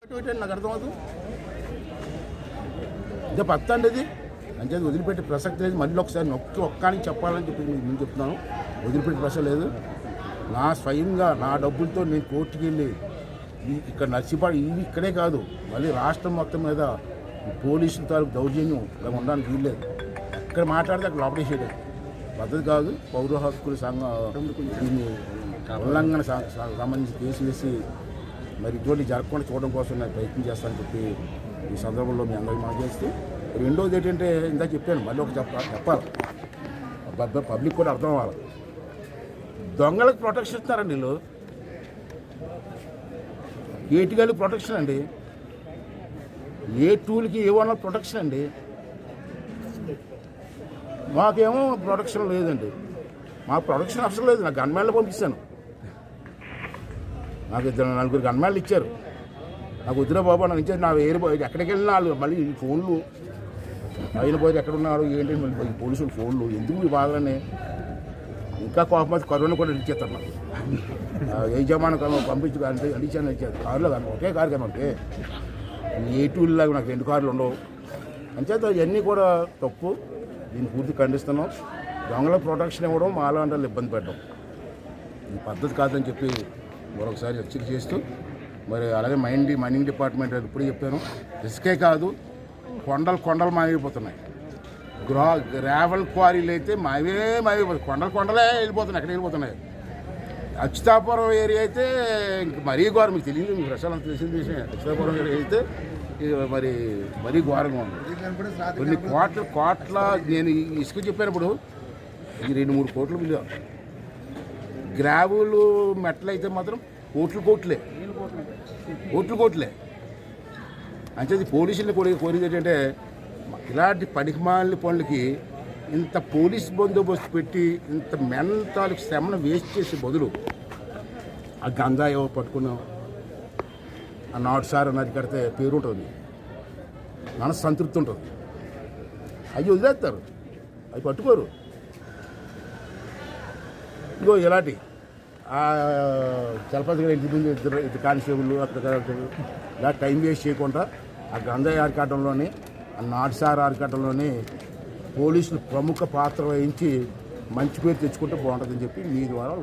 నాకు అర్థమవుతుంది ఇదే పత్త అండి ఇది అంచేది వదిలిపెట్టే ప్రసక్తి లేదు. మళ్ళీ ఒకసారి ఒక్కానికి చెప్పాలని చెప్పి నేను చెప్తున్నాను. వదిలిపెట్టే ప్రశ్న లేదు. నా స్వయంగా నా డబ్బులతో నేను కోర్టుకి వెళ్ళి ఇక్కడ నర్సిపాడు ఇవి ఇక్కడే కాదు మళ్ళీ రాష్ట్రం మొత్తం మీద పోలీసుల తాలూకు దౌర్జన్యం ఇలా ఉండడానికి వీల్లేదు. ఇక్కడ మాట్లాడితే అక్కడ లోపడేసేయడం పద్ధతి కాదు. పౌర హక్కుల సంఘం దీన్ని ఉల్లంఘన సంబంధించి కేసు వేసి మరి ఇటువంటి జరగకుండా చూడడం కోసం నేను ప్రయత్నం చేస్తానని చెప్పి ఈ సందర్భంలో మీ అందరికీ మనం చేస్తూ, రెండోది ఏంటంటే ఇందాక చెప్పాను మళ్ళీ ఒక చెప్పాలి పబ్లిక్ కూడా అర్థం అవ్వాలి. దొంగలకు ప్రొటెక్షన్ ఇస్తున్నారండి వీళ్ళు. ఏటిగాళ్ళకి ప్రొటెక్షన్ అండి, ఏ టూల్కి ఏమన్నా ప్రొటెక్షన్ అండి. మాకేమో ప్రొటెక్షన్ లేదండి. మాకు ప్రొటెక్షన్ అవసరం లేదు. నాకు గన్మ్యాన్లు పంపిస్తాను. నాకు 4 గన్మ్యాన్లు ఇచ్చారు. నాకు వద్దురా బాబా నాకు ఇచ్చారు. నా వేరే ఎక్కడికి వెళ్ళినా వాళ్ళు మళ్ళీ ఈ ఫోన్లు అయిన పోయి ఎక్కడున్నారు ఏంటి మళ్ళీ పోలీసులు ఫోన్లు ఎందుకు ఈ బాధలనే ఇంకా కోపం కరోనా కూడా ఇచ్చేస్తారు. నాకు ఏ జమాను పంపించు అందించాను ఇచ్చారు. కారులో కానీ ఒకే కారు కానీ ఒకే ఏ టూల్లాగా నాకు 2 కార్లు ఉండవు. అంచేత ఇవన్నీ కూడా తప్పు. దీన్ని పూర్తి ఖండిస్తున్నాం. దొంగల ప్రొటెక్షన్ ఇవ్వడం మాలా అంటే ఇబ్బంది పెట్టడం ఈ పద్ధతి కాదని చెప్పి మరొకసారి హెచ్చరిక చేస్తూ, మరి అలాగే మైనింగ్ డిపార్ట్మెంట్ ఇప్పుడు చెప్పాను, ఇసుకే కాదు కొండలు మాయమైపోతున్నాయి. గ్రావెల్ క్వారీలు అయితే మాయమైపోతాయి. కొండలే వెళ్ళిపోతున్నాయి. ఎక్కడ వెళ్ళిపోతున్నాయి. అచ్యుతాపురం ఏరియా అయితే ఇంక మరీ ఘోరం. మీకు తెలియదు, మీకు ప్రశ్నలు తెలిసిన విషయం. అచ్యుతాపురం ఏరియా అయితే మరీ ఘోరంగా ఉంది. కొన్ని కోట్ల నేను ఇసుక చెప్పినప్పుడు ఈ 2-3 కోట్లు విలువ. గ్రావులు మెట్లు అయితే మాత్రం కోట్లే. అంచేది పోలీసుల్ని కోరేది ఏంటంటే ఇలాంటి పనికిమాలిన పనులకి ఇంత పోలీస్ బందోబస్తు పెట్టి ఇంత తాలూకు శ్రమను వేస్ట్ చేసే బదులు ఆ గంగా ఏవో పట్టుకున్నాం, ఆ నాటు సార్ అన్నది కడితే పేరు ఉంటుంది, మనసు సంతృప్తి ఉంటుంది. అవి వదిలేస్తారు, అవి పట్టుకోరు. ఇగో ఇలాంటి చలపతి గారు ఇంటి ముందు ఇద్దరు కానిస్టేబుల్ అక్కడ ఇలా టైం వేస్ట్ చేయకుండా ఆ గంగయ్య ఆరికాటంలోని ఆ నాటుసార్ ఆరికాటంలోని పోలీసులు ప్రముఖ పాత్ర వహించి మంచి పేరు తెచ్చుకుంటే బాగుంటుందని చెప్పి మీ ద్వారా